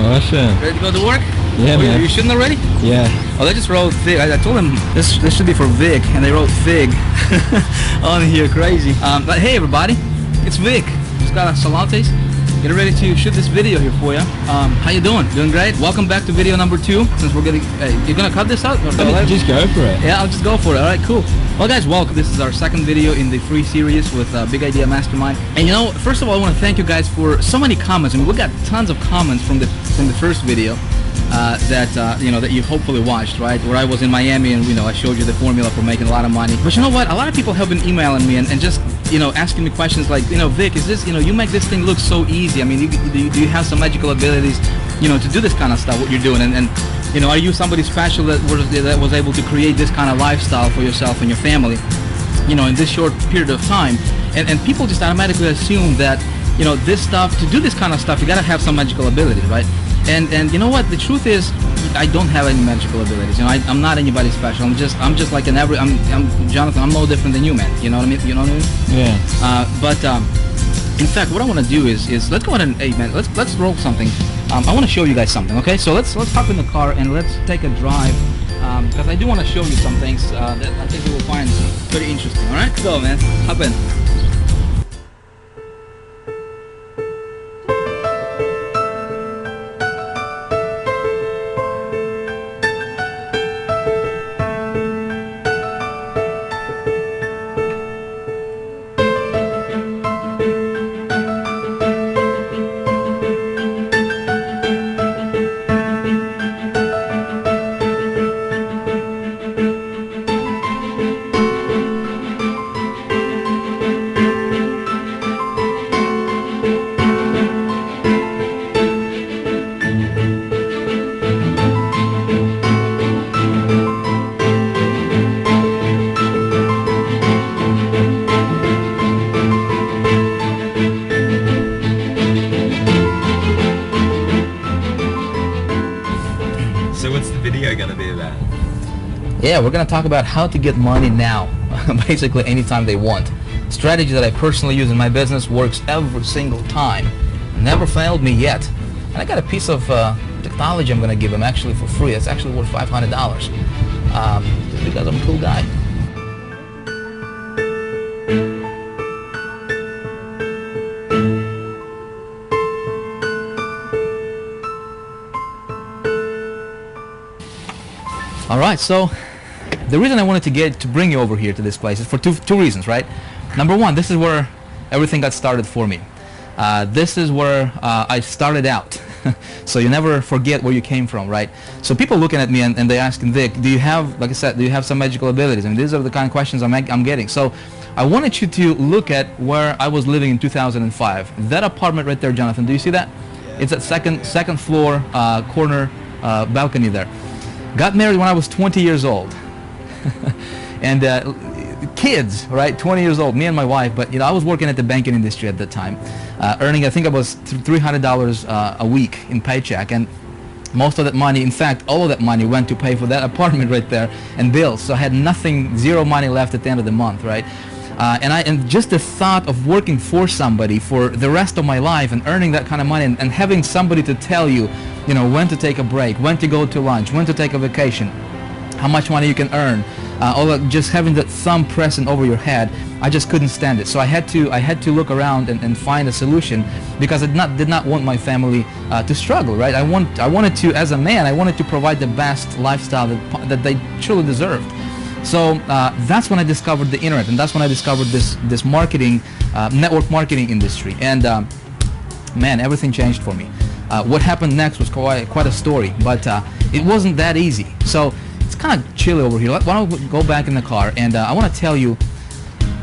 Awesome. Ready to go to work? Yeah, man. You shouldn't already? Yeah. Oh, they just wrote Fig. I told them this should be for Vic, and they wrote Fig on here. Crazy. But hey, everybody, it's Vic. Just got a Salantes. Getting ready to shoot this video here for you. How you doing? Doing great? Welcome back to video number 2. Since we're getting, you're gonna cut this out? Or Just go for it. Yeah, I'll just go for it. All right, cool. Well, guys, welcome. This is our second video in the free series with Big Idea Mastermind. And you know, first of all, I want to thank you guys for so many comments. I mean, we got tons of comments from the first video that you know, that you hopefully watched, right? Where I was in Miami and, you know, I showed you the formula for making a lot of money. But you know what? A lot of people have been emailing me and just, you know, asking me questions like, you know, Vic, is this, you know, you make this thing look so easy. I mean, do you have some magical abilities, you know, to do this kind of stuff, what you're doing? And you know, are you somebody special that was able to create this kind of lifestyle for yourself and your family, you know, in this short period of time? And people just automatically assume that, you know, this stuff, to do this kind of stuff, you gotta have some magical abilities, right? And you know what? The truth is, I don't have any magical abilities. You know, I'm not anybody special. I'm just like I'm Jonathan. I'm no different than you, man. You know what I mean? You know what I mean? Yeah. But in fact, what I want to do is let's go ahead and, hey man, let's roll something. I want to show you guys something. Okay, so let's hop in the car and let's take a drive, because I do want to show you some things that I think you will find pretty interesting. All right, go man, hop in. So what's the video going to be about? Yeah, we're going to talk about how to get money now, basically anytime they want. Strategy that I personally use in my business, works every single time. Never failed me yet. And I got a piece of technology I'm going to give them actually for free. It's actually worth $500 just because I'm a cool guy. All right, so the reason I wanted to bring you over here to this place is for two reasons, right? Number one, this is where everything got started for me. This is where I started out. So you never forget where you came from, right? So people looking at me and they asking, Vic, do you have, like I said, do you have some magical abilities? I mean, these are the kind of questions I'm getting. So I wanted you to look at where I was living in 2005. That apartment right there, Jonathan, do you see that? Yeah. It's at second floor corner balcony there. Got married when I was 20 years old. And kids, right, 20 years old, me and my wife, but you know, I was working at the banking industry at that time, earning, I think it was $300 a week in paycheck, and most of that money, in fact, all of that money went to pay for that apartment right there and bills, so I had nothing, zero money left at the end of the month, right? And just the thought of working for somebody for the rest of my life and earning that kind of money and having somebody to tell you, you know, when to take a break, when to go to lunch, when to take a vacation, how much money you can earn, all that, just having that thumb pressing over your head, I just couldn't stand it. So I had to look around and find a solution, because I did not want my family to struggle, right? I wanted to, as a man, I wanted to provide the best lifestyle that they truly deserved. So that's when I discovered the internet, and that's when I discovered this marketing, network marketing industry. And man, everything changed for me. What happened next was quite a story, but it wasn't that easy. So it's kind of chilly over here. Why don't we go back in the car, and I want to tell you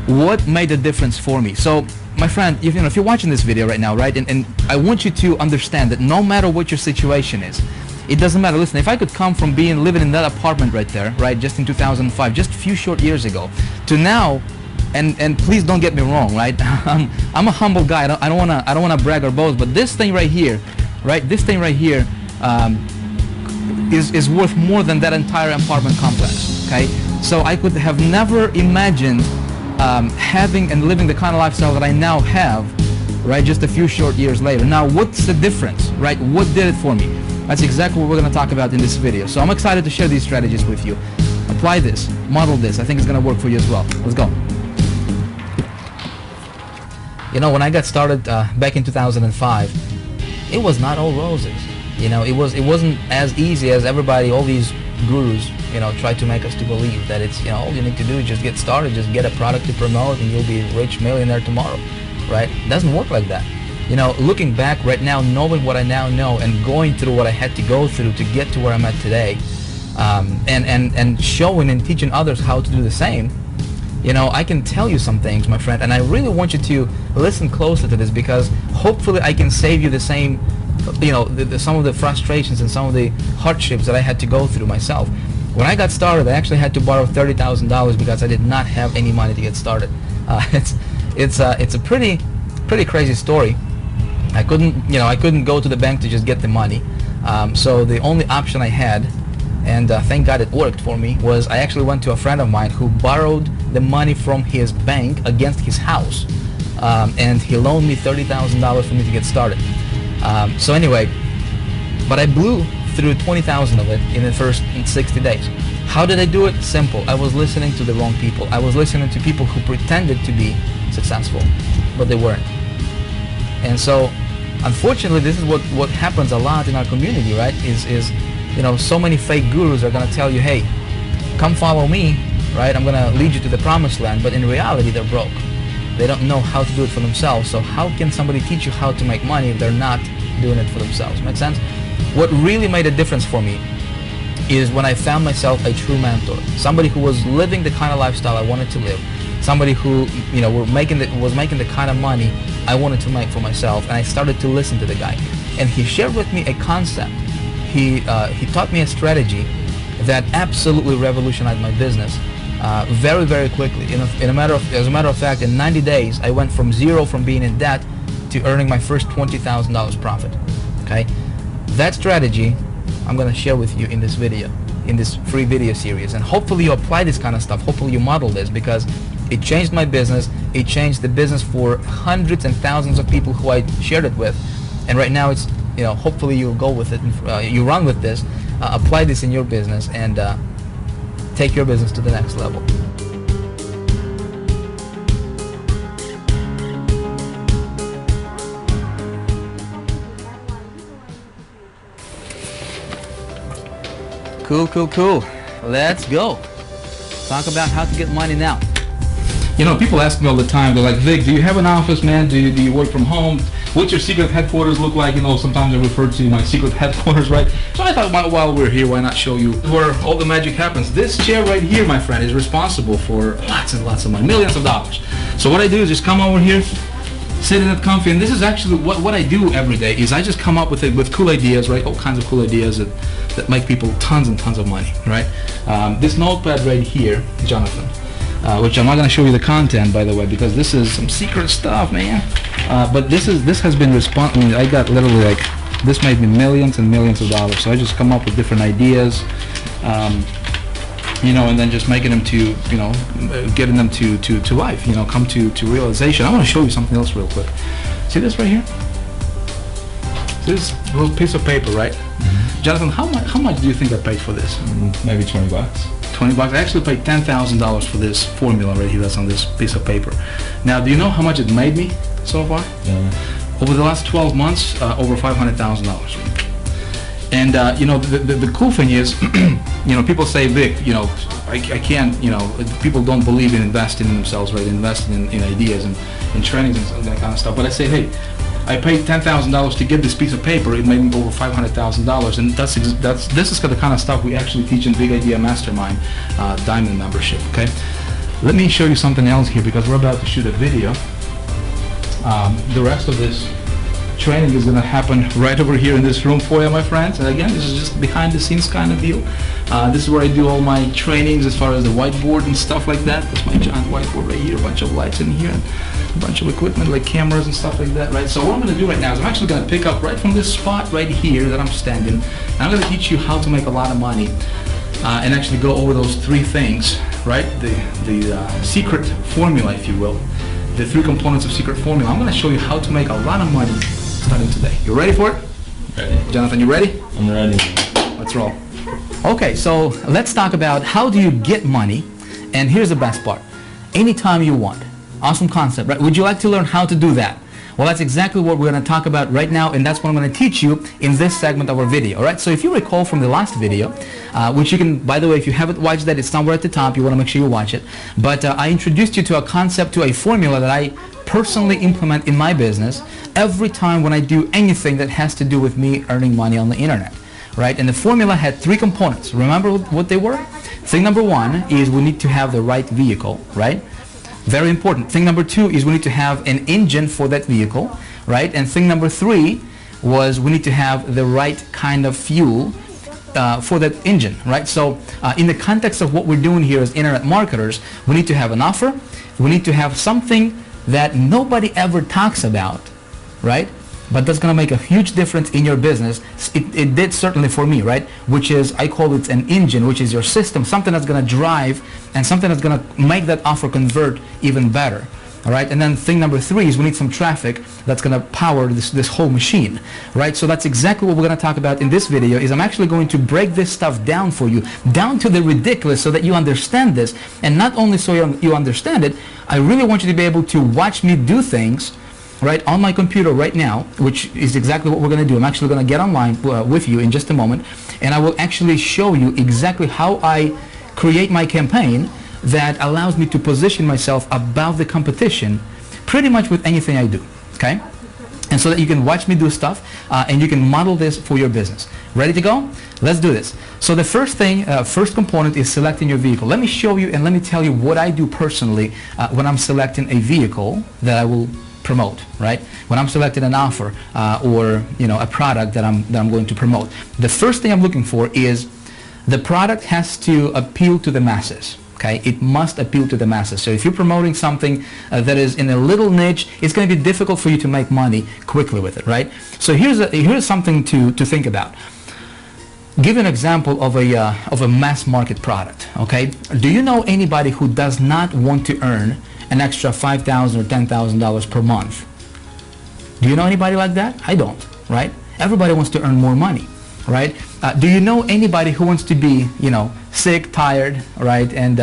what made a difference for me. So my friend, if you're watching this video right now, right, and I want you to understand that no matter what your situation is, it doesn't matter. Listen, if I could come from living in that apartment right there, right, just in 2005, just a few short years ago, to now, and please don't get me wrong, right? I'm a humble guy. I don't wanna brag or boast, but this thing right here, right? This thing right here is worth more than that entire apartment complex. Okay, so I could have never imagined having and living the kind of lifestyle that I now have right? Just a few short years later. Now, what's the difference, right? What did it for me? That's exactly what we're going to talk about in this video. So I'm excited to share these strategies with you. Apply this, model this. I think it's going to work for you as well. Let's go. You know, when I got started back in 2005, it was not all roses. You know, it wasn't as easy as everybody, all these gurus, you know, try to make us to believe that it's, you know, all you need to do is just get started, just get a product to promote, and you'll be a rich millionaire tomorrow, right? It doesn't work like that. You know, looking back right now, knowing what I now know and going through what I had to go through to get to where I'm at today, and showing and teaching others how to do the same, you know, I can tell you some things, my friend, and I really want you to listen closely to this, because hopefully I can save you the same, you know, some of the frustrations and some of the hardships that I had to go through myself. When I got started, I actually had to borrow $30,000 because I did not have any money to get started. It's a pretty crazy story. I couldn't go to the bank to just get the money. So the only option I had, and thank God it worked for me, was I actually went to a friend of mine who borrowed the money from his bank against his house, and he loaned me $30,000 for me to get started. So anyway, but I blew through 20,000 of it in the first 60 days. How did I do it? Simple. I was listening to the wrong people. I was listening to people who pretended to be successful, but they weren't. And so, unfortunately, this is what happens a lot in our community, right? Is you know, so many fake gurus are going to tell you, hey, come follow me, right? I'm going to lead you to the promised land. But in reality, they're broke. They don't know how to do it for themselves. So how can somebody teach you how to make money if they're not doing it for themselves? Make sense? What really made a difference for me is when I found myself a true mentor, somebody who was living the kind of lifestyle I wanted to live, somebody who, you know, was making the kind of money I wanted to make for myself, and I started to listen to the guy. And he shared with me a concept. He taught me a strategy that absolutely revolutionized my business very, very quickly. As a matter of fact, in 90 days, I went from zero, from being in debt, to earning my first $20,000 profit. Okay, that strategy I'm going to share with you in this video, in this free video series, and hopefully you apply this kind of stuff. Hopefully you model this, because it changed my business. It changed the business for hundreds and thousands of people who I shared it with, and right now it's, you know, hopefully you'll go with it, you run with this, apply this in your business, and take your business to the next level. Cool. Let's go. Talk about how to get money now. You know, people ask me all the time, they're like, Vic, do you have an office, man? Do you work from home? What's your secret headquarters look like? You know, sometimes I refer to my secret headquarters, right? So I thought, while we're here, why not show you where all the magic happens. This chair right here, my friend, is responsible for lots and lots of money, millions of dollars. So what I do is just come over here, sit in it comfy, and this is actually what I do every day, is I just come up with cool ideas, right? All kinds of cool ideas that make people tons and tons of money, right? This notepad right here, Jonathan, which I'm not going to show you the content, by the way, because this is some secret stuff, man. But this has been I mean, I got literally, like, this made me millions and millions of dollars. So I just come up with different ideas, you know, and then just making them to, you know, getting them to life, you know, come to realization. I want to show you something else real quick. See this right here? See this little piece of paper, right? Mm-hmm. Jonathan, how much do you think I paid for this? Maybe 20 bucks. 20 bucks. I actually paid $10,000 for this formula right here that's on this piece of paper. Now, do you know how much it made me so far? Yeah. Over the last 12 months, over $500,000. And you know, the cool thing is, you know, people say, Vic, you know, I can't, you know, people don't believe in investing in themselves, right? Investing in ideas and in trainings and that kind of stuff. But I say, hey, I paid $10,000 to get this piece of paper. It made me over $500,000, and this is the kind of stuff we actually teach in Big Idea Mastermind Diamond membership. Okay, let me show you something else here, because we're about to shoot a video. The rest of this training is going to happen right over here in this room for you, my friends. And again, this is just behind the scenes kind of deal. This is where I do all my trainings as far as the whiteboard and stuff like that. That's my giant whiteboard right here, a bunch of lights in here, and a bunch of equipment like cameras and stuff like that, right? So what I'm going to do right now is I'm actually going to pick up right from this spot right here that I'm standing, and I'm going to teach you how to make a lot of money and actually go over those three things, right? The secret formula, if you will. the 3 components of secret formula. I'm going to show you how to make a lot of money starting today. You ready for it? Ready. Jonathan, you ready? I'm ready. Let's roll. Okay, so let's talk about how do you get money, and here's the best part. Anytime you want. Awesome concept, right? Would you like to learn how to do that? Well, that's exactly what we're going to talk about right now, and that's what I'm going to teach you in this segment of our video, all right? So if you recall from the last video, which you can, by the way, if you haven't watched that, it's somewhere at the top. You want to make sure you watch it. But I introduced you to a concept, to a formula that I personally implement in my business every time when I do anything that has to do with me earning money on the internet, right? And the formula had 3 components. Remember what they were? Thing number 1 is we need to have the right vehicle, right? Very important. Thing number 2 is we need to have an engine for that vehicle, right? And thing number 3 was we need to have the right kind of fuel for that engine, right? So in the context of what we're doing here as internet marketers, we need to have an offer. We need to have something that nobody ever talks about, right? But that's going to make a huge difference in your business. It did certainly for me, right? Which is, I call it an engine, which is your system, something that's going to drive and something that's going to make that offer convert even better. All right, and then thing number 3 is we need some traffic that's going to power this whole machine, right? So that's exactly what we're going to talk about in this video. Is I'm actually going to break this stuff down for you, down to the ridiculous, so that you understand this. And not only so you understand it, I really want you to be able to watch me do things, right, on my computer right now, which is exactly what we're going to do. I'm actually going to get online with you in just a moment, and I will actually show you exactly how I create my campaign that allows me to position myself above the competition pretty much with anything I do, okay? And so that you can watch me do stuff and you can model this for your business. Ready to go? Let's do this. So the first thing, first component is selecting your vehicle. Let me show you and let me tell you what I do personally when I'm selecting a vehicle that I will promote, right? When I'm selecting an offer or a product that I'm going to promote. The first thing I'm looking for is the product has to appeal to the masses. Okay, it must appeal to the masses. So if you're promoting something that is in a little niche, it's going to be difficult for you to make money quickly with it, right? So here's something to think about. Give an example of a mass market product. Okay, do you know anybody who does not want to earn an extra $5,000 or $10,000 per month? Do you know anybody like that? I don't, right? Everybody wants to earn more money, right? Do you know anybody who wants to be, sick, tired, right, and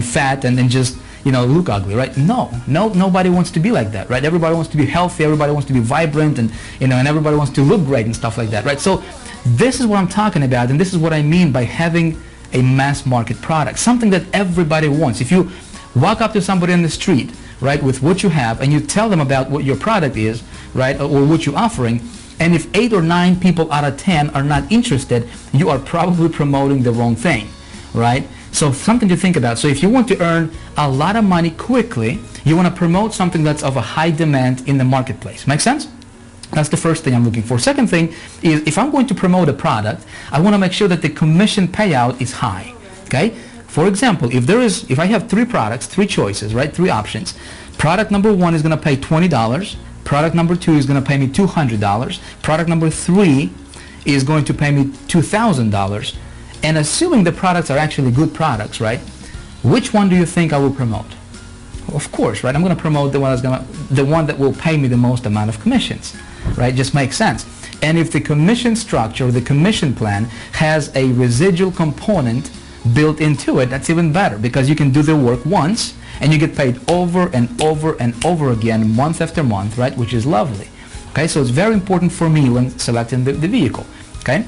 fat, and then just, look ugly, right? No, nobody wants to be like that, right? Everybody wants to be healthy. Everybody wants to be vibrant, and and everybody wants to look great and stuff like that, right? So this is what I'm talking about, and this is what I mean by having a mass market product, something that everybody wants. If you walk up to somebody in the street, right, with what you have, and you tell them about what your product is, right, or what you're offering, and if 8 or 9 people out of 10 are not interested, you are probably promoting the wrong thing, right? So something to think about. So if you want to earn a lot of money quickly, you want to promote something that's of a high demand in the marketplace. Make sense? That's the first thing I'm looking for. Second thing is, if I'm going to promote a product, I want to make sure that the commission payout is high, okay? For example, if I have 3 products, 3 choices, right, 3 options, product number 1 is going to pay $20, product number 2 is going to pay me $200, product number 3 is going to pay me $2,000, and assuming the products are actually good products, right, which one do you think I will promote? Of course, right, I'm going to promote the one that will pay me the most amount of commissions, right? Just makes sense. And if the commission structure or the commission plan has a residual component built into it, that's even better, because you can do the work once and you get paid over and over and over again, month after month, right, which is lovely. Okay, so it's very important for me when selecting the vehicle. Okay,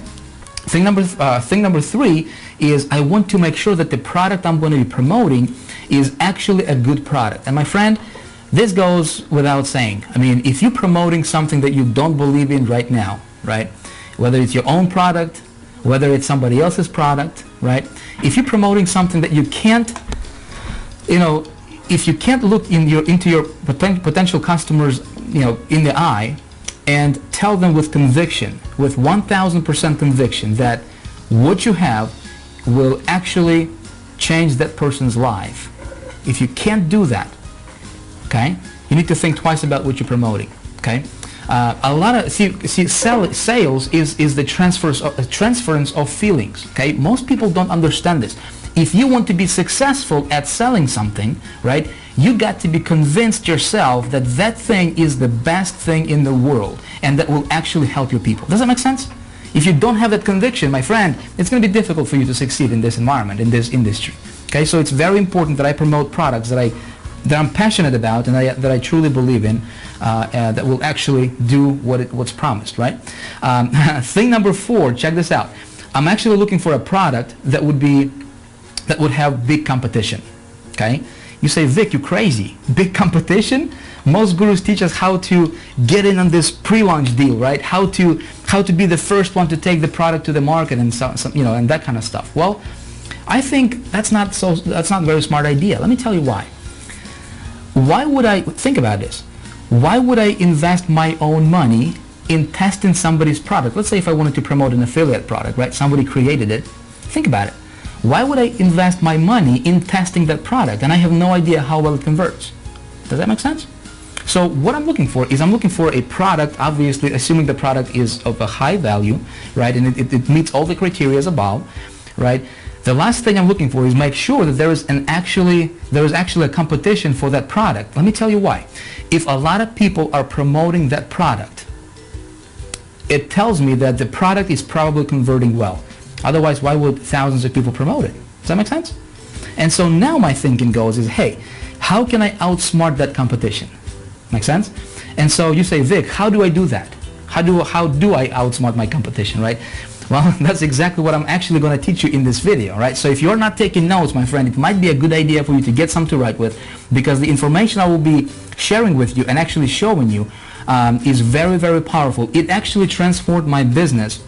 thing number 3 is I want to make sure that the product I'm going to be promoting is actually a good product. And my friend, this goes without saying. I mean, if you're promoting something that you don't believe in right now, right, whether it's your own product, whether it's somebody else's product, right, if you're promoting something that you can't, if you can't look into your potential customers, in the eye, and tell them with conviction, with 1,000% conviction, that what you have will actually change that person's life. If you can't do that, okay, you need to think twice about what you're promoting. Okay, a lot of sales is the transference of feelings. Okay, most people don't understand this. If you want to be successful at selling something, right, you got to be convinced yourself that that thing is the best thing in the world and that will actually help your people. Does that make sense? If you don't have that conviction, my friend, it's going to be difficult for you to succeed in this environment, in this industry. Okay, so it's very important that I promote products that I'm passionate about and that I truly believe in, that will actually do what's promised, right? Thing number 4, check this out. I'm actually looking for a product that would have big competition. Okay, you say, Vic, you're crazy. Big competition? Most gurus teach us how to get in on this pre-launch deal, right? How to be the first one to take the product to the market and and that kind of stuff. Well, I think that's not a very smart idea. Let me tell you why. Why would I think about this? Why would I invest my own money in testing somebody's product? Let's say if I wanted to promote an affiliate product, right? Somebody created it. Think about it. Why would I invest my money in testing that product and I have no idea how well it converts? Does that make sense? So what I'm looking for is I'm looking for a product, obviously assuming the product is of a high value, right, and it meets all the criteria above, right? The last thing I'm looking for is make sure that there is actually a competition for that product. Let me tell you why. If a lot of people are promoting that product, it tells me that the product is probably converting well. Otherwise, why would thousands of people promote it? Does that make sense? And so now my thinking goes is, hey, how can I outsmart that competition? Make sense? And so you say, Vic, how do I do that? How do I outsmart my competition, right? Well, that's exactly what I'm actually going to teach you in this video, right? So if you're not taking notes, my friend, it might be a good idea for you to get some to write with, because the information I will be sharing with you and actually showing you is very, very powerful. It actually transformed my business,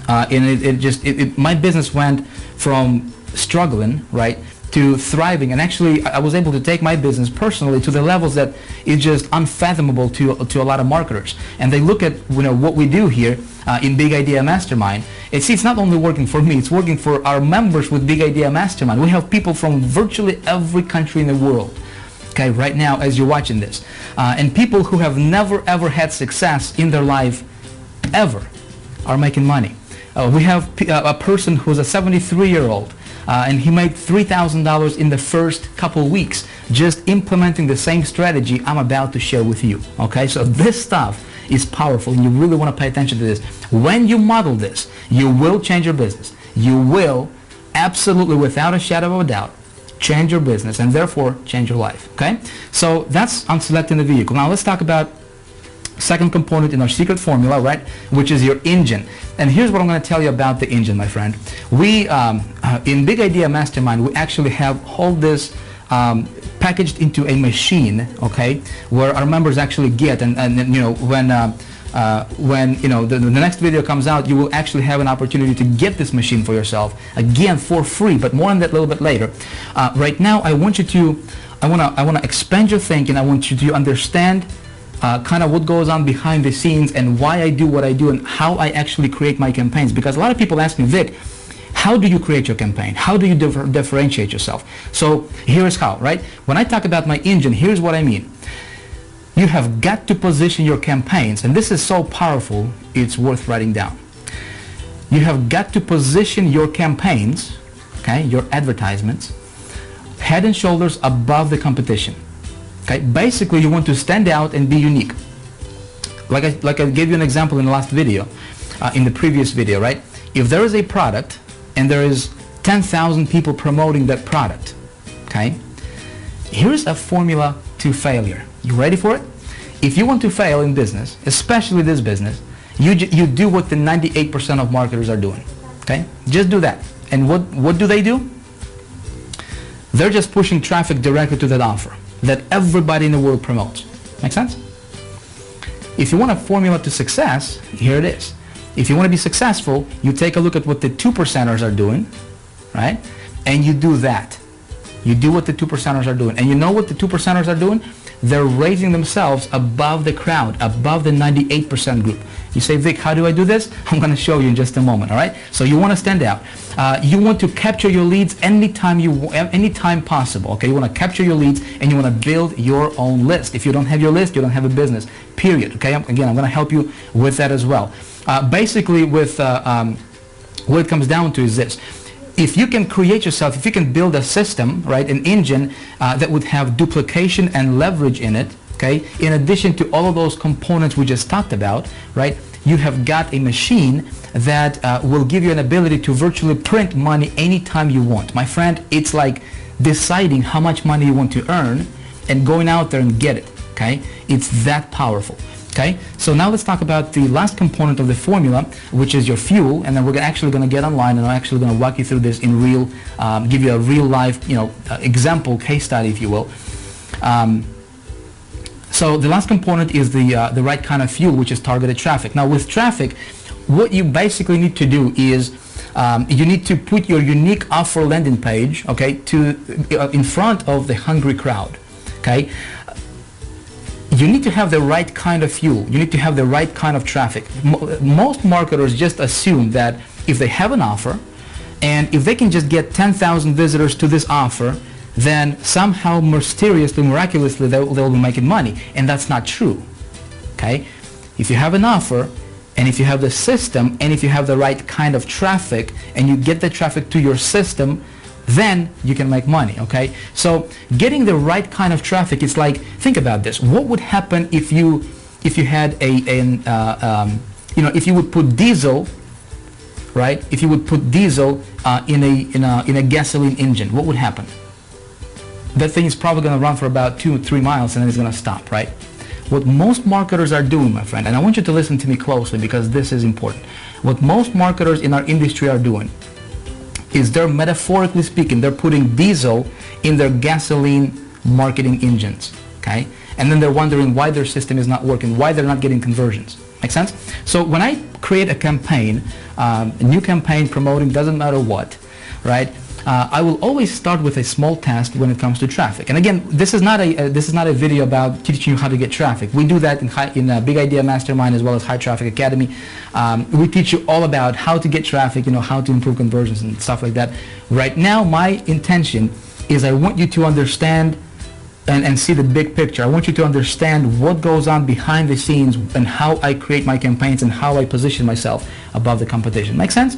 and my business went from struggling, right, to thriving, and actually I was able to take my business personally to the levels that is just unfathomable to a lot of marketers. And they look at what we do here in Big Idea Mastermind. It's not only working for me, it's working for our members with Big Idea Mastermind. We have people from virtually every country in the world, okay, right now as you're watching this, and people who have never ever had success in their life ever are making money. We have a person who's a 73-year-old. And he made $3,000 in the first couple weeks just implementing the same strategy I'm about to share with you. Okay, so this stuff is powerful and you really want to pay attention to this. When you model this, you will change your business. You will absolutely, without a shadow of a doubt, change your business and therefore change your life. Okay, so that's on selecting the vehicle. Now let's talk about second component in our secret formula, right, which is your engine. And here's what I'm going to tell you about the engine, my friend. We in Big Idea Mastermind, we actually have all this packaged into a machine, okay, where our members actually get, and when the next video comes out, you will actually have an opportunity to get this machine for yourself, again for free, but more on that a little bit later. Right now I want to expand your thinking. I want you to understand kind of what goes on behind the scenes and why I do what I do and how I actually create my campaigns. Because a lot of people ask me, Vic, how do you create your campaign? How do you differentiate yourself? So here's how, right? When I talk about my engine, here's what I mean. You have got to position your campaigns, and this is so powerful, it's worth writing down. You have got to position your campaigns, okay, your advertisements, head and shoulders above the competition. Okay, basically you want to stand out and be unique. Like I gave you an example in the last video, in the previous video, right? If there is a product and there is 10,000 people promoting that product, okay, here's a formula to failure. You ready for it? If you want to fail in business, especially this business, you do what the 98% of marketers are doing. Okay, just do that. And what do? They're just pushing traffic directly to that offer that everybody in the world promotes. Make sense? If you want a formula to success, here it is. If you want to be successful, you take a look at what the 2%ers are doing, right? And you do that. You do what the 2%ers are doing. And you know what the 2%ers are doing? They're raising themselves above the crowd, above the 98% group. You say, Vic, how do I do this? I'm going to show you in just a moment, all right? So you want to stand out. You want to capture your leads anytime possible, okay? You want to capture your leads and you want to build your own list. If you don't have your list, you don't have a business, period, okay? Again, I'm going to help you with that as well. Basically, what it comes down to is this. if you can create yourself, if you can build a system, right, an engine that would have duplication and leverage in it, okay, in addition to all of those components we just talked about, right, you have got a machine that will give you an ability to virtually print money anytime you want. My friend, it's like deciding how much money you want to earn and going out there and get it, okay? It's that powerful, okay? So now let's talk about the last component of the formula, which is your fuel, and then we're actually going to get online and I'm actually going to walk you through this in real, give you a real life, example, case study, if you will. So the last component is the right kind of fuel, which is targeted traffic. Now with traffic, what you basically need to do is you need to put your unique offer landing page, okay, in front of the hungry crowd, okay? You need to have the right kind of fuel. You need to have the right kind of traffic. Most marketers just assume that if they have an offer and if they can just get 10,000 visitors to this offer, then somehow mysteriously, miraculously, they'll be making money. And that's not true, okay? If you have an offer, and if you have the system, and if you have the right kind of traffic, and you get the traffic to your system, then you can make money, okay? So getting the right kind of traffic, it's like, think about this. What would happen if you had if you would put diesel, right? If you would put diesel in a gasoline engine, what would happen? That thing is probably going to run for about 2 or 3 miles and then it's going to stop, right? What most marketers are doing, my friend, and I want you to listen to me closely because this is important. What most marketers in our industry are doing is they're, metaphorically speaking, they're putting diesel in their gasoline marketing engines, okay? And then they're wondering why their system is not working, why they're not getting conversions. Make sense? So when I create a campaign, a new campaign promoting, doesn't matter what, right? I will always start with a small test when it comes to traffic. And again, this is not a video about teaching you how to get traffic. We do that in Big Idea Mastermind as well as High Traffic Academy. We teach you all about how to get traffic, how to improve conversions and stuff like that. Right now, my intention is I want you to understand and see the big picture. I want you to understand what goes on behind the scenes and how I create my campaigns and how I position myself above the competition. Make sense?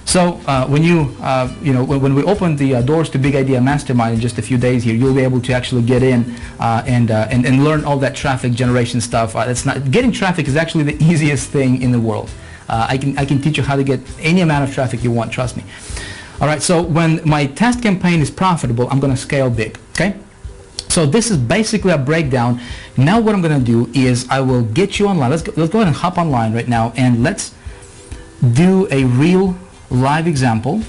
So when when we open the doors to Big Idea Mastermind in just a few days here, you'll be able to actually get in and learn all that traffic generation stuff. Getting traffic is actually the easiest thing in the world. I can teach you how to get any amount of traffic you want. Trust me. All right. So when my test campaign is profitable, I'm going to scale big. Okay. So this is basically a breakdown. Now what I'm going to do is I will get you online. Let's go ahead and hop online right now and let's do a real live example,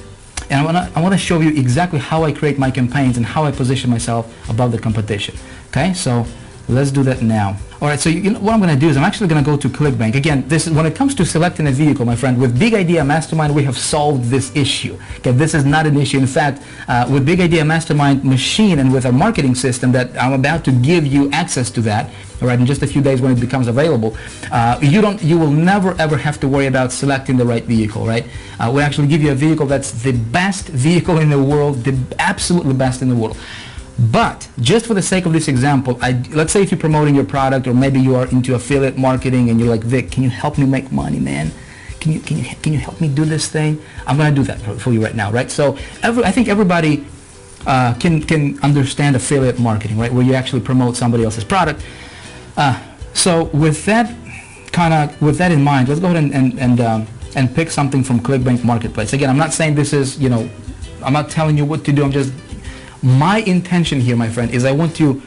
and I want to show you exactly how I create my campaigns and how I position myself above the competition. Okay, so let's do that now. All right, so what I'm going to do is I'm actually going to go to ClickBank. Again, this is when it comes to selecting a vehicle, my friend. With Big Idea Mastermind, we have solved this issue. Okay, this is not an issue. In fact, with Big Idea Mastermind machine and with our marketing system that I'm about to give you access to that, all right, in just a few days when it becomes available, you will never ever have to worry about selecting the right vehicle, right? We actually give you a vehicle that's the best vehicle in the world, the absolutely best in the world. But just for the sake of this example, let's say if you're promoting your product, or maybe you are into affiliate marketing and you're like, Vic, can you help me make money, man? Can you help me do this thing? I'm going to do that for you right now, right? So I think everybody can understand affiliate marketing, right? Where you actually promote somebody else's product. So with that in mind, let's go ahead and pick something from ClickBank Marketplace. Again, I'm not saying this is, I'm not telling you what to do. My intention here, my friend, is I want you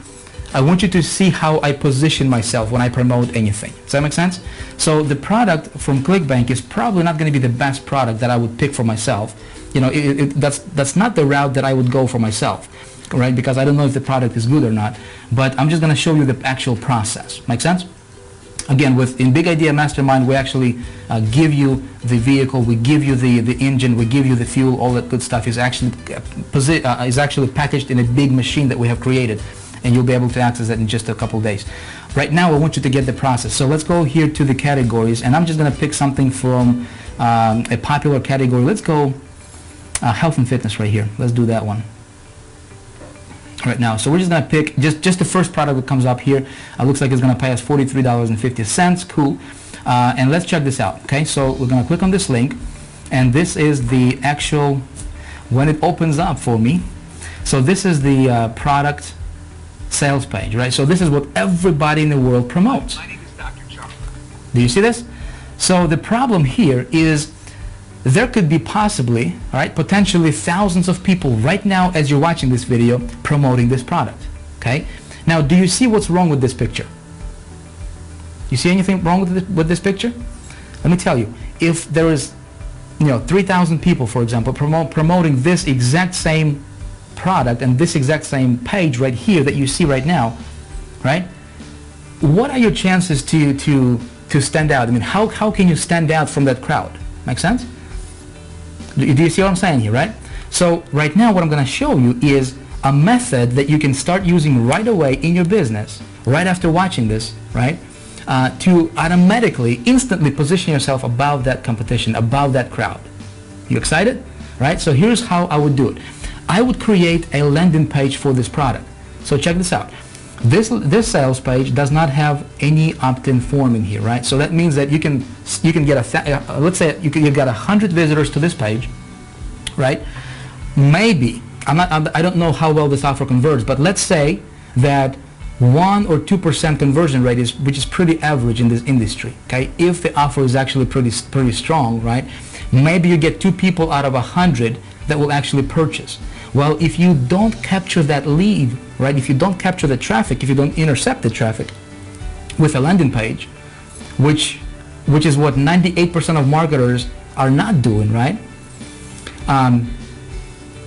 to see how I position myself when I promote anything. Does that make sense? So the product from ClickBank is probably not going to be the best product that I would pick for myself. That's not the route that I would go for myself, right? Because I don't know if the product is good or not. But I'm just going to show you the actual process. Make sense? Again, in Big Idea Mastermind, we actually give you the vehicle, we give you the engine, we give you the fuel. All that good stuff is actually packaged in a big machine that we have created, and you'll be able to access that in just a couple of days. Right now, I want you to get the process. So let's go here to the categories, and I'm just going to pick something from a popular category. Let's go health and fitness right here. Let's do that one right now. So we're just going to pick just the first product that comes up here. Looks like it's going to pay us $43.50. Cool. And let's check this out. Okay, so we're going to click on this link, and this is the actual when it opens up for me, so this is the product sales page, right? So this is what everybody in the world promotes. My name is Dr. Charles. Do you see this? So the problem here is there could be possibly, all right, potentially thousands of people right now as you're watching this video promoting this product, okay? Now, do you see what's wrong with this picture? You see anything wrong with this picture? Let me tell you, if there is, 3,000 people, for example, promoting this exact same product and this exact same page right here that you see right now, right? What are your chances to stand out? I mean, how can you stand out from that crowd? Make sense? Do you see what I'm saying here, right? So right now what I'm going to show you is a method that you can start using right away in your business, right after watching this, right? To automatically, instantly position yourself above that competition, above that crowd. You excited? Right? So here's how I would do it. I would create a landing page for this product. So check this out. This sales page does not have any opt-in form in here, right? So that means that you can get let's say you've got 100 visitors to this page, right? Maybe I don't know how well this offer converts, but let's say that 1 or 2% conversion rate which is pretty average in this industry. Okay, if the offer is actually pretty strong, right? Maybe you get 2 people out of 100 that will actually purchase. Well, if you don't capture that lead, right? If you don't capture the traffic, if you don't intercept the traffic with a landing page, which is what 98% of marketers are not doing, right?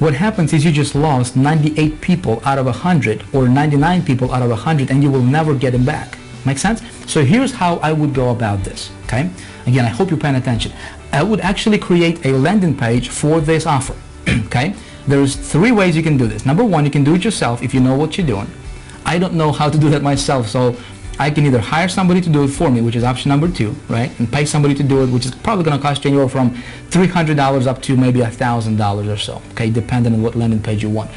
What happens is you just lost 98 people out of 100 or 99 people out of 100 and you will never get them back. Make sense? So here's how I would go about this, okay? Again, I hope you're paying attention. I would actually create a landing page for this offer, okay? There's 3 ways you can do this. Number 1, you can do it yourself if you know what you're doing. I don't know how to do that myself, so I can either hire somebody to do it for me, which is option number 2, right? And pay somebody to do it, which is probably going to cost you anywhere from $300 up to maybe $1,000 or so, okay, depending on what landing page you want.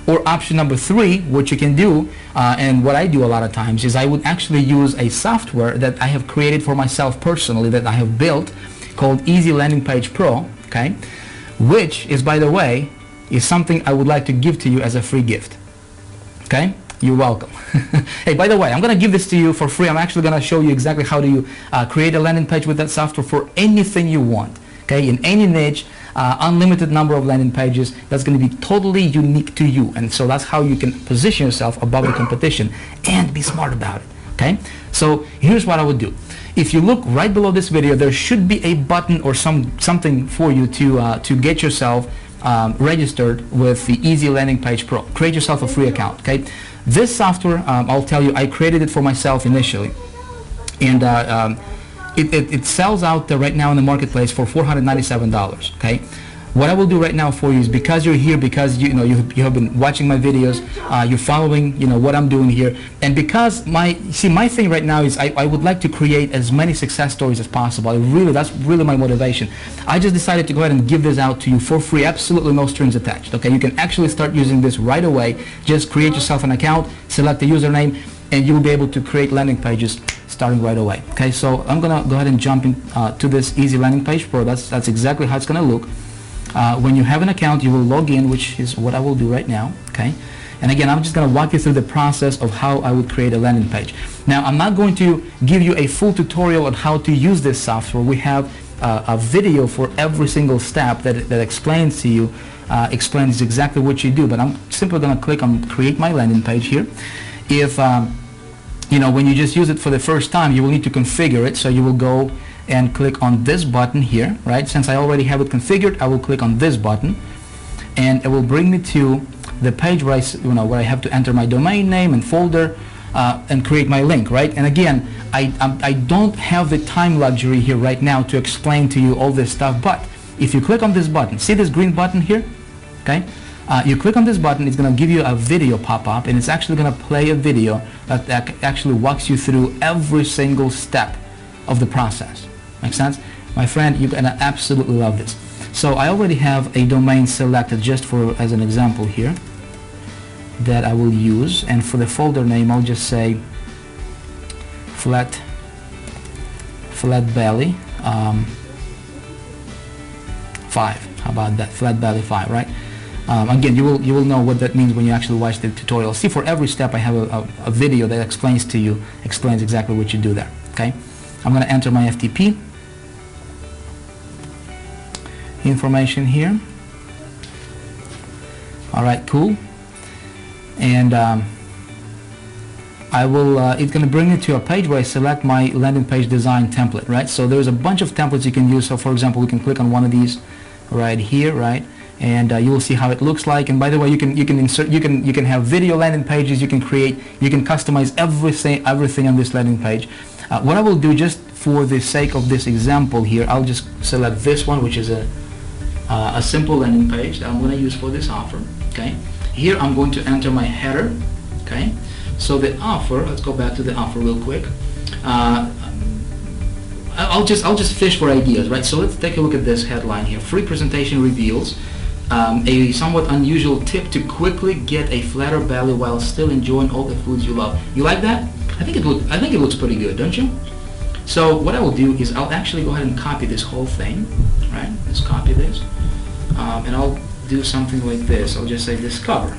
Or option number 3, what you can do, and what I do a lot of times, is I would actually use a software that I have created for myself personally, that I have built, called Easy Landing Page Pro, okay? Which is, by the way, is something I would like to give to you as a free gift, okay? You're welcome. Hey, by the way, I'm going to give this to you for free. I'm actually going to show you exactly how do you create a landing page with that software for anything you want, okay? In any niche, unlimited number of landing pages that's going to be totally unique to you. And so that's how you can position yourself above the competition and be smart about it, okay? So here's what I would do. If you look right below this video, there should be a button or something for you to get yourself registered with the Easy Landing Page Pro. Create yourself a free account, okay? This software, I'll tell you, I created it for myself initially, and it sells out there right now in the marketplace for $497, okay? What I will do right now for you is, because you're here, because you have been watching my videos, you're following what I'm doing here, and because my thing right now is I would like to create as many success stories as possible. That's really my motivation. I just decided to go ahead and give this out to you for free, absolutely no strings attached, okay? You can actually start using this right away. Just create yourself an account, select the username, and you will be able to create landing pages starting right away, okay? So I'm gonna go ahead and jump in to this Easy Landing Page Pro. That's exactly how it's gonna look. When you have an account, you will log in, which is what I will do right now, okay? And again, I'm just going to walk you through the process of how I would create a landing page. Now, I'm not going to give you a full tutorial on how to use this software. We have a video for every single step that explains to you, explains exactly what you do. But I'm simply going to click on Create My Landing Page here. If, when you just use it for the first time, you will need to configure it. So you will go and click on this button here, right? Since I already have it configured, I will click on this button, and it will bring me to the page where I have to enter my domain name and folder and create my link, right? And again, I don't have the time luxury here right now to explain to you all this stuff, but if you click on this button, see this green button here, okay? You click on this button, it's going to give you a video pop up, and it's actually going to play a video that actually walks you through every single step of the process. Make sense? My friend, you're going to absolutely love this. So I already have a domain selected just as an example here that I will use, and for the folder name I'll just say flat belly 5. How about that? Flat belly 5, right? Again, you will know what that means when you actually watch the tutorial. See, for every step I have a video that explains exactly what you do there. Okay, I'm going to enter my FTP information here. Alright, cool. And I will, it's going to bring me to a page where I select my landing page design template, right? So there's a bunch of templates you can use. So for example, we can click on one of these right here, right? And you will see how it looks like. And by the way, you can insert, you can have video landing pages, you can customize everything on this landing page. What I will do, just for the sake of this example here, I'll just select this one, which is a simple landing page that I'm going to use for this offer. Okay, here I'm going to enter my header. Okay, so the offer, let's go back to the offer real quick. I'll just fish for ideas, right? So let's take a look at this headline here. Free presentation reveals a somewhat unusual tip to quickly get a flatter belly while still enjoying all the foods you love. You like that? I think it looks pretty good, don't you? So what I will do is I'll actually go ahead and copy this whole thing, right? Let's copy this, and I'll do something like this. I'll just say discover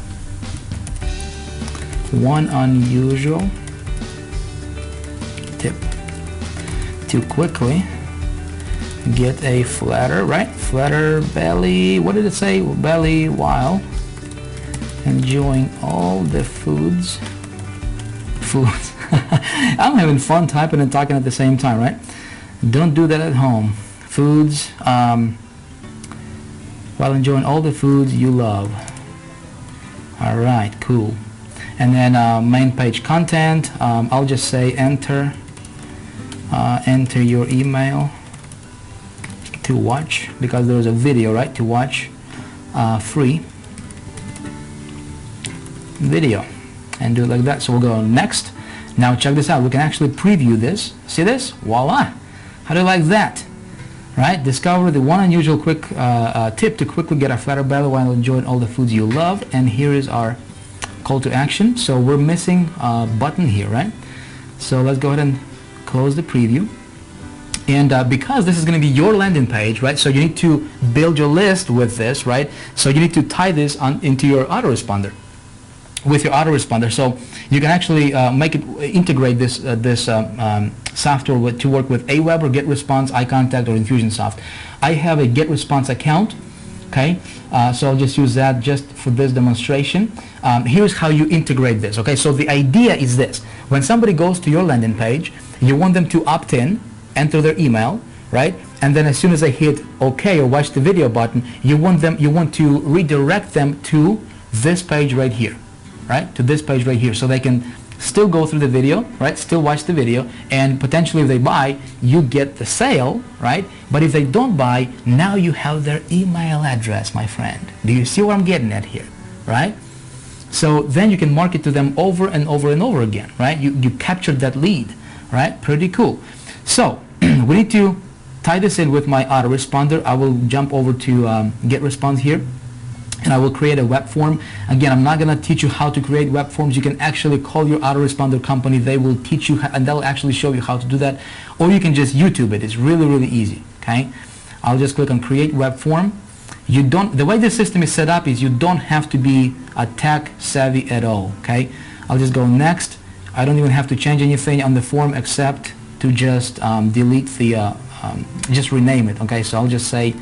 one unusual tip to quickly get a flatter, right? Flatter belly, what did it say? Belly while enjoying all the foods. I'm having fun typing and talking at the same time, right? Don't do that at home. Foods, while enjoying all the foods you love. Alright, cool. And then main page content, I'll just say enter your email to watch, because there's a video, right, to watch free video, and do it like that. So we'll go next. Now check this out, we can actually preview this. See this? Voila! How do you like that? Right? Discover the one unusual quick tip to quickly get a flatter belly while enjoying all the foods you love. And here is our call to action. So we're missing a button here, right? So let's go ahead and close the preview. And because this is going to be your landing page, right? So you need to build your list with this, right? So you need to tie this into your autoresponder. With your autoresponder, so you can actually integrate this software to work with Aweber, GetResponse, iContact, or Infusionsoft. I have a GetResponse account. Okay, so I'll just use that just for this demonstration. Here's how you integrate this. Okay, so the idea is this: when somebody goes to your landing page, you want them to opt in, enter their email, right? And then as soon as they hit OK or watch the video button, you want to redirect them to this page right here. Right, to this page right here, so they can still go through the video, right, still watch the video, and potentially if they buy, you get the sale, right? But if they don't buy, now you have their email address, my friend. Do you see what I'm getting at here, right? So then you can market to them over and over and over again, right? You captured that lead, right? Pretty cool. So we need to tie this in with my autoresponder. I will jump over to GetResponse here, and I will create a web form. Again, I'm not going to teach you how to create web forms. You can actually call your autoresponder company. They will teach you, and they'll actually show you how to do that. Or you can just YouTube it. It's really, really easy. Okay, I'll just click on create web form. The way this system is set up is you don't have to be a tech savvy at all. Okay, I'll just go next. I don't even have to change anything on the form except to just delete the, just rename it. Okay, so I'll just say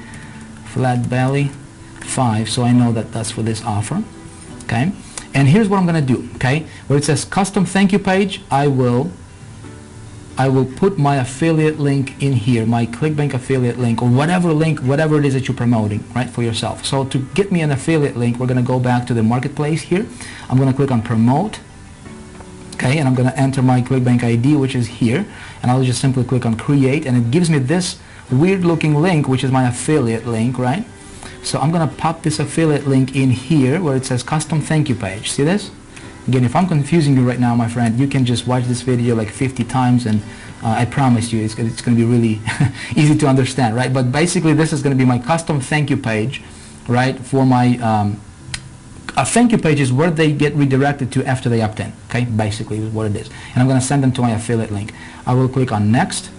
flat belly 5, so I know that that's for this offer. Okay, and here's what I'm going to do. Okay, where it says custom thank you page, I will put my affiliate link in here, my ClickBank affiliate link, or whatever it is that you're promoting, right, for yourself. So to get me an affiliate link, we're going to go back to the marketplace here. I'm going to click on promote. Okay, and I'm going to enter my ClickBank ID, which is here, and I'll just simply click on create, and it gives me this weird looking link, which is my affiliate link, right? So I'm going to pop this affiliate link in here where it says custom thank you page. See this? Again, if I'm confusing you right now, my friend, you can just watch this video like 50 times, and I promise you it's going to be really easy to understand, right? But basically this is going to be my custom thank you page, right, for my a thank you page is where they get redirected to after they opt in. Okay, basically is what it is. And I'm going to send them to my affiliate link. I will click on next.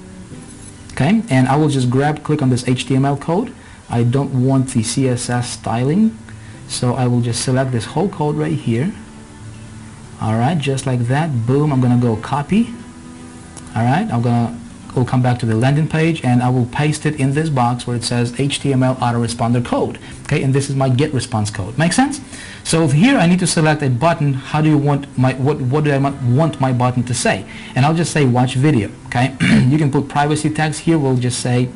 Okay, and I will just click on this HTML code. I don't want the CSS styling, So I will just select this whole code right here. All right, just like that. Boom, I'm gonna go copy. All right, we'll come back to the landing page and I will paste it in this box where it says HTML autoresponder code. Okay, and this is my get response code. Make sense? So here I need to select a button. How do you want what do I want my button to say? And I'll just say watch video. Okay, you can put privacy tags here. We'll just say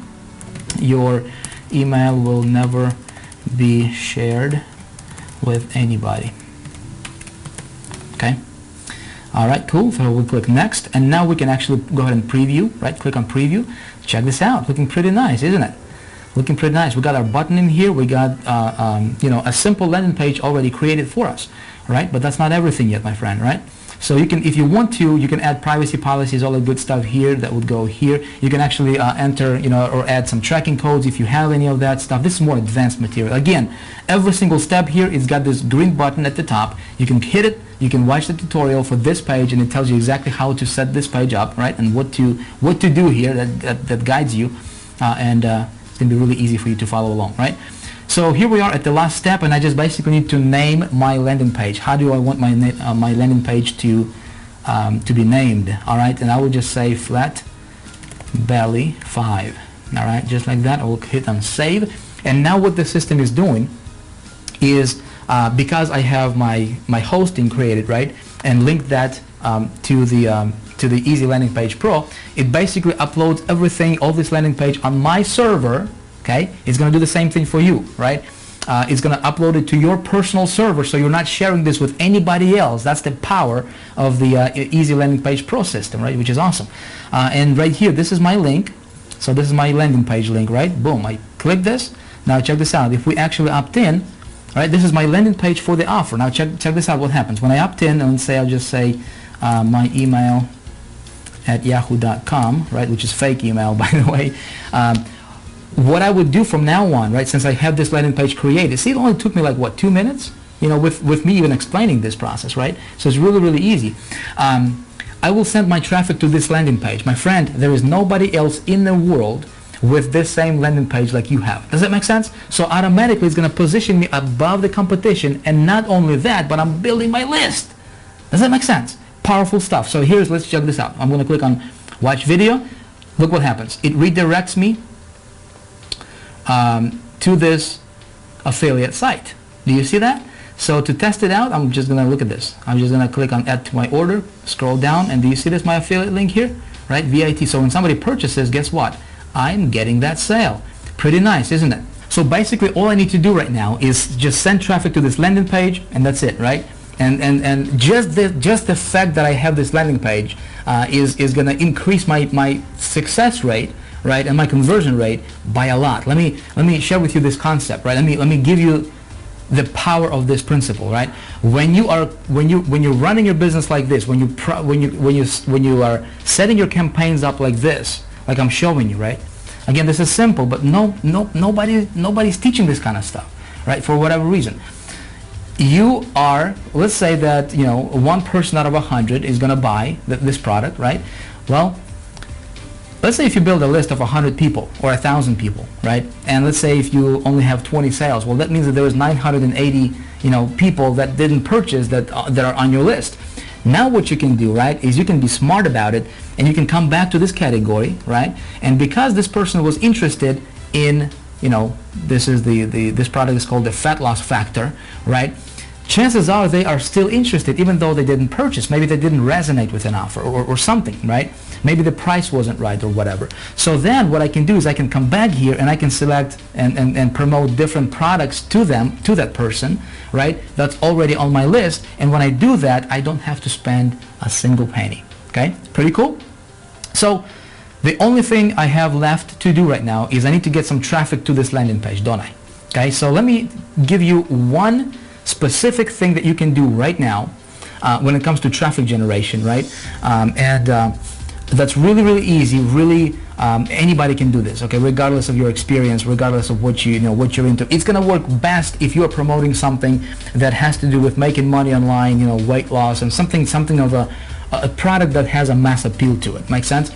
your email will never be shared with anybody. Okay. All right, cool. So we'll click next, and now we can actually go ahead and preview. Right, click on preview. Check this out. Looking pretty nice, isn't it? Looking pretty nice. We got our button in here. We got a simple landing page already created for us. Right, but that's not everything yet, my friend. Right. So you can, if you want to, you can add privacy policies, all the good stuff here that would go here. You can actually enter, or add some tracking codes if you have any of that stuff. This is more advanced material. Again, every single step here, it's got this green button at the top. You can hit it. You can watch the tutorial for this page, and it tells you exactly how to set this page up, right? And what to do here that guides you, and it's gonna be really easy for you to follow along, right? So here we are at the last step, and I just basically need to name my landing page. How do I want my my landing page to be named? All right, and I will just say Flat Belly 5. All right, just like that. I will hit on save, and now what the system is doing is because I have my hosting created, right, and linked that to the Easy Landing Page Pro, it basically uploads everything, all this landing page on my server. Okay, it's going to do the same thing for you, right? It's going to upload it to your personal server, so you're not sharing this with anybody else. That's the power of the Easy Landing Page Pro system, right? Which is awesome. And right here, this is my link. So this is my landing page link, right? Boom, I click this. Now check this out. If we actually opt in, right, this is my landing page for the offer. Now check this out. What happens when I opt in? And say I'll just say my email at yahoo.com, right? Which is fake email, by the way. What I would do from now on, right, since I have this landing page created, see, it only took me like, what, 2 minutes? With me even explaining this process, right? So it's really, really easy. I will send my traffic to this landing page. My friend, there is nobody else in the world with this same landing page like you have. Does that make sense? So automatically it's going to position me above the competition, and not only that, but I'm building my list. Does that make sense? Powerful stuff. So let's check this out. I'm going to click on watch video. Look what happens. It redirects me to this affiliate site. Do you see that? So to test it out, I'm just going to look at this. I'm just going to click on add to my order, scroll down, and do you see this, my affiliate link here? Right, VIT. So when somebody purchases, guess what? I'm getting that sale. Pretty nice, isn't it? So basically all I need to do right now is just send traffic to this landing page, and that's it, right? And just the fact that I have this landing page is going to increase my success rate, right, and my conversion rate by a lot. Let me share with you this concept, right? Let me give you the power of this principle, right? When you're running your business like this, when you are setting your campaigns up like this, like I'm showing you, right? Again, this is simple, but nobody's teaching this kind of stuff, right? For whatever reason. You are, let's say that, one person out of 100 is going to buy this product, right? Well, let's say if you build a list of 100 people or 1,000 people, right? And let's say if you only have 20 sales, well, that means that there was 980, people that didn't purchase that are on your list. Now what you can do, right, is you can be smart about it, and you can come back to this category, right? And because this person was interested in, this product is called the fat loss factor, right? Chances are they are still interested, even though they didn't purchase. Maybe they didn't resonate with an offer or something, right? Maybe the price wasn't right or whatever. So then what I can do is I can come back here and I can select and promote different products to that person, right? That's already on my list. And when I do that, I don't have to spend a single penny. Okay? Pretty cool? So the only thing I have left to do right now is I need to get some traffic to this landing page, don't I? Okay? So let me give you one specific thing that you can do right now when it comes to traffic generation, right? That's really, really easy. Really, anybody can do this. Okay, regardless of your experience, regardless of what what you're into. It's gonna work best if you are promoting something that has to do with making money online, weight loss, and something of a product that has a mass appeal to it. Make sense?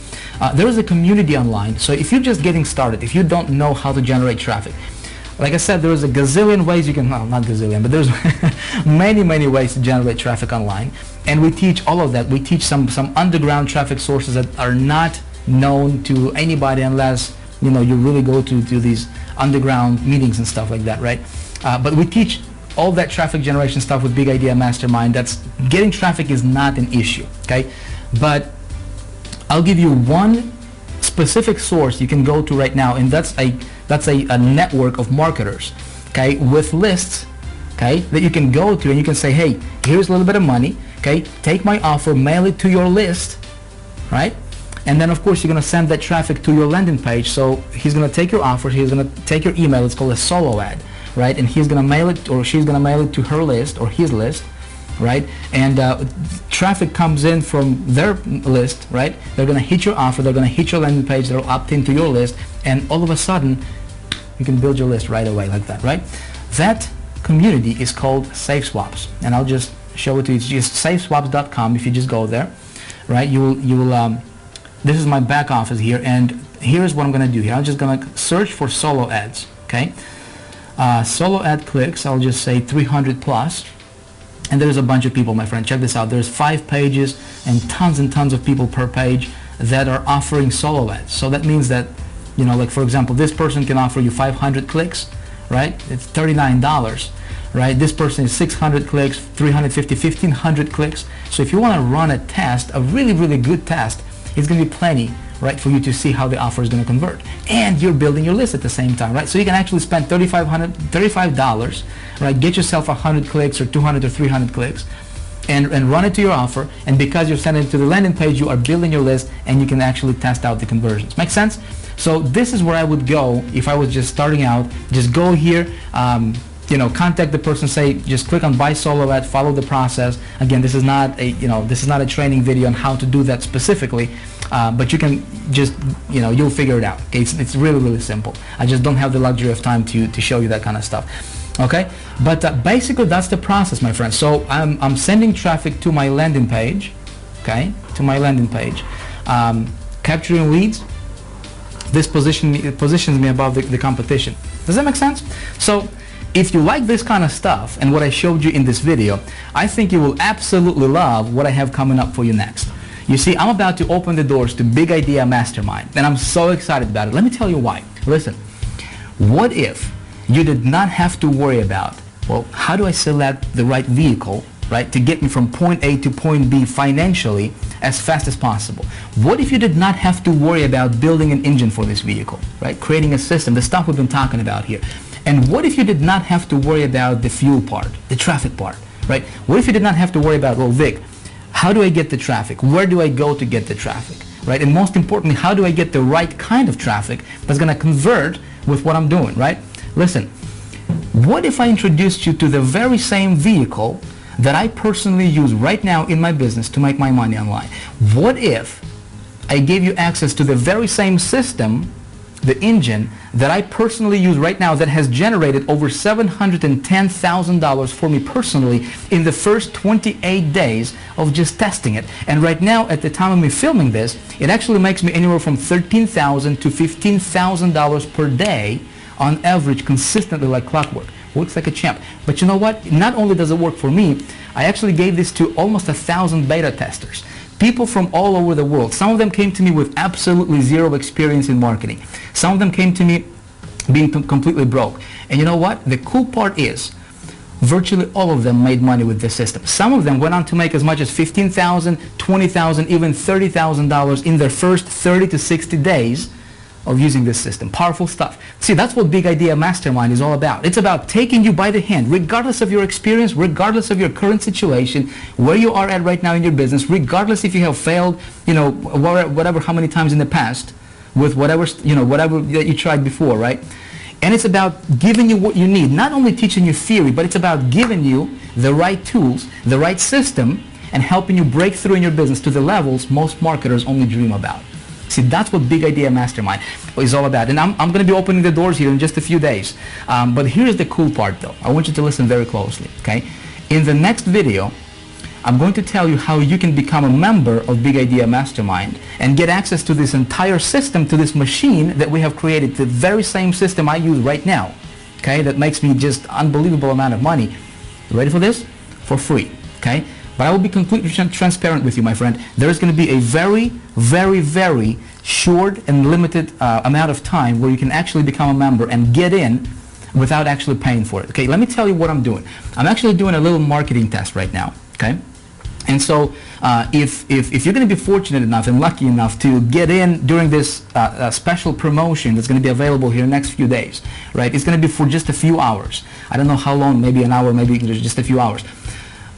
There is a community online. So if you're just getting started, if you don't know how to generate traffic, Like I said, there's a gazillion ways you can, well, not gazillion, but there's many ways to generate traffic online. And we teach all of that. We teach some underground traffic sources that are not known to anybody unless, you know, you really go to these underground meetings and stuff like that, right? But we teach all that traffic generation stuff with Big Idea Mastermind. That's getting traffic is not an issue, okay? But I'll give you one specific source you can go to right now, and that's a network of marketers, okay, with lists, okay, that you can go to, and you can say, hey, here's a little bit of money, okay, take my offer, mail it to your list, right? And then of course you're going to send that traffic to your landing page. So he's going to take your offer, he's going to take your email, it's called a solo ad, right? And he's going to mail it, or she's going to mail it to her list or his list, right? And traffic comes in from their list, right? They're going to hit your offer, they're going to hit your landing page, they'll opt into your list, and all of a sudden you can build your list right away like that, right? That community is called SafeSwaps, and I'll just show it to you. It's just safeswaps.com. If you just go there, right, you will this is my back office here, and here's what I'm going to do here. I'm just going to search for solo ads, okay? Solo ad clicks, I'll just say 300 plus, and there's a bunch of people, my friend. Check this out. There's 5 pages and tons of people per page that are offering solo ads. So that means that, you know, like for example, this person can offer you 500 clicks, right? It's $39, right? This person is 600 clicks, 350, 1500 clicks. So if you want to run a test, a really good test, it's going to be plenty, right, for you to see how the offer is going to convert. And you're building your list at the same time, right? So you can actually spend $35, right, get yourself 100 clicks or 200 or 300 clicks, and run it to your offer. And because you're sending it to the landing page, you are building your list, and you can actually test out the conversions. Make sense? So this is where I would go if I was just starting out. Just go here, you know, contact the person, say, just click on buy solo ad, follow the process. Again, this is not a, you know, this is not a training video on how to do that specifically, but you can just, you know, you'll figure it out. Okay, it's really simple. I just don't have the luxury of time to show you that kind of stuff. Okay, but basically that's the process, my friends. So I'm sending traffic to my landing page, okay, to my landing page, capturing leads. This positions me above the competition. Does that make sense? So if you like this kind of stuff and what I showed you in this video, I think you will absolutely love what I have coming up for you next. You see, I'm about to open the doors to Big Idea Mastermind, and I'm so excited about it. Let me tell you why. Listen, what if you did not have to worry about, well, how do I select the right vehicle, right, to get me from point A to point B financially as fast as possible? What if you did not have to worry about building an engine for this vehicle, right, creating a system, the stuff we've been talking about here? And what if you did not have to worry about the fuel part, the traffic part, right? What if you did not have to worry about, well, Vic, how do I get the traffic? Where do I go to get the traffic, right? And most importantly, how do I get the right kind of traffic that's going to convert with what I'm doing, right? Listen, what if I introduced you to the very same vehicle that I personally use right now in my business to make my money online? What if I gave you access to the very same system, the engine, that I personally use right now that has generated over $710,000 for me personally in the first 28 days of just testing it? And right now, at the time of me filming this, it actually makes me anywhere from $13,000 to $15,000 per day on average, consistently like clockwork. Works like a champ. But you know what? Not only does it work for me, I actually gave this to almost 1,000 beta testers. People from all over the world. Some of them came to me with absolutely zero experience in marketing. Some of them came to me being completely broke. And you know what? The cool part is, virtually all of them made money with this system. Some of them went on to make as much as $15,000, $20,000, even $30,000 in their first 30 to 60 days of using this system. Powerful stuff. See, that's what Big Idea Mastermind is all about. It's about taking you by the hand, regardless of your experience, regardless of your current situation, where you are at right now in your business, regardless if you have failed, you know, whatever, how many times in the past, with whatever, you know, whatever that you tried before, right? And it's about giving you what you need, not only teaching you theory, but it's about giving you the right tools, the right system, and helping you break through in your business to the levels most marketers only dream about. See, that's what Big Idea Mastermind is all about. And I'm going to be opening the doors here in just a few days. But here's the cool part, though. I want you to listen very closely, okay? In the next video, I'm going to tell you how you can become a member of Big Idea Mastermind and get access to this entire system, to this machine that we have created, the very same system I use right now. okay, that makes me just unbelievable amount of money. You ready for this? For free, okay? But I will be completely transparent with you, my friend. There is going to be a very, very, very short and limited amount of time where you can actually become a member and get in without actually paying for it. Okay, let me tell you what I'm doing. I'm actually doing a little marketing test right now, okay? And so if you're going to be fortunate enough and lucky enough to get in during this special promotion that's going to be available here in the next few days, right? It's going to be for just a few hours. I don't know how long, maybe an hour, maybe just a few hours.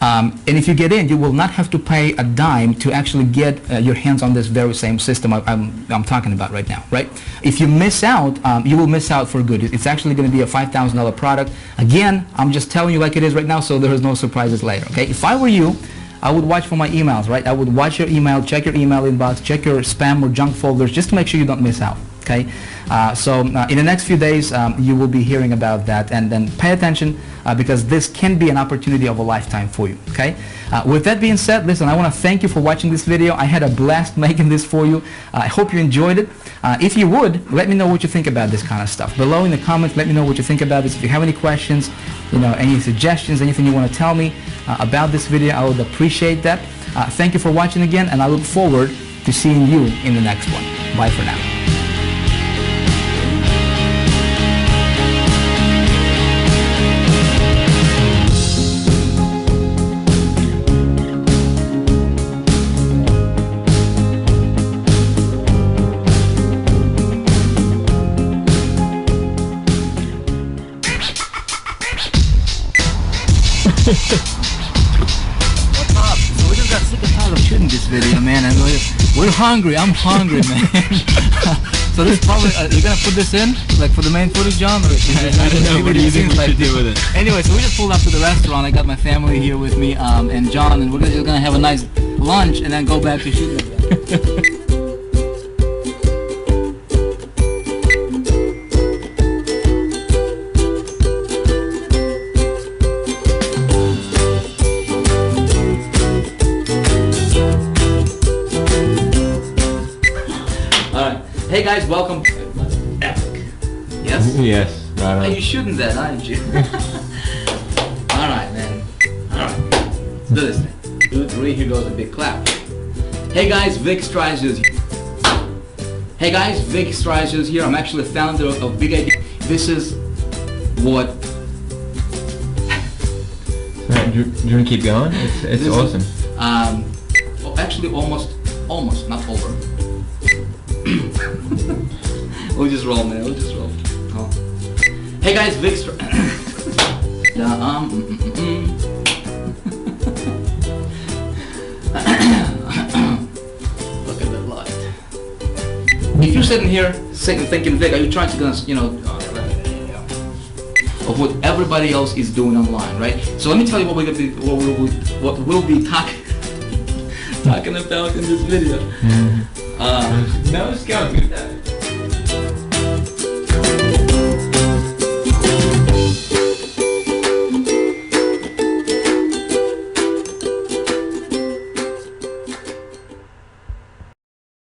And if you get in, you will not have to pay a dime to actually get your hands on this very same system I'm talking about right now, right? If you miss out, you will miss out for good. It's actually going to be a $5,000 product. Again, I'm just telling you like it is right now, so there is no surprises later, okay? If I were you, I would watch for my emails, right? I would watch your email, check your email inbox, check your spam or junk folders just to make sure you don't miss out, okay? So in the next few days, you will be hearing about that, and then pay attention because this can be an opportunity of a lifetime for you, okay? With that being said, listen, I want to thank you for watching this video. I had a blast making this for you. I hope you enjoyed it. If you would, let me know what you think about this kind of stuff. Below in the comments, let me know what you think about this. If you have any questions, you know, any suggestions, anything you want to tell me about this video, I would appreciate that. Thank you for watching again, and I look forward to seeing you in the next one. Bye for now. What's up? So we just got sick and tired of shooting this video, man, and we're hungry. I'm hungry, man. So this probably you're gonna put this in like for the main footage, John? Or I don't know. What do you think we should do with it? Anyway, so we just pulled up to the restaurant. I got my family here with me, and John, and we're just gonna have a nice lunch and then go back to shooting. Hey guys, welcome to Epic. Yes? Yes, right Are on. you shooting that, aren't you? Alright, man. Alright. Let's do this thing. 2, 3, here goes a big clap. Hey guys, Vic Strizos here. Hey guys, Vic Strizos here. I'm actually the founder of Big Idea. This is what... Right, do you want to keep going? It's awesome. Well, actually almost, not over. We'll just roll, man. We'll just roll. Oh. Hey guys, Vic Look at that light. If you're sitting here thinking, Vic, are you trying to, you know, of what everybody else is doing online, right? So let me tell you what we'll be talking about in this video. No, let's go.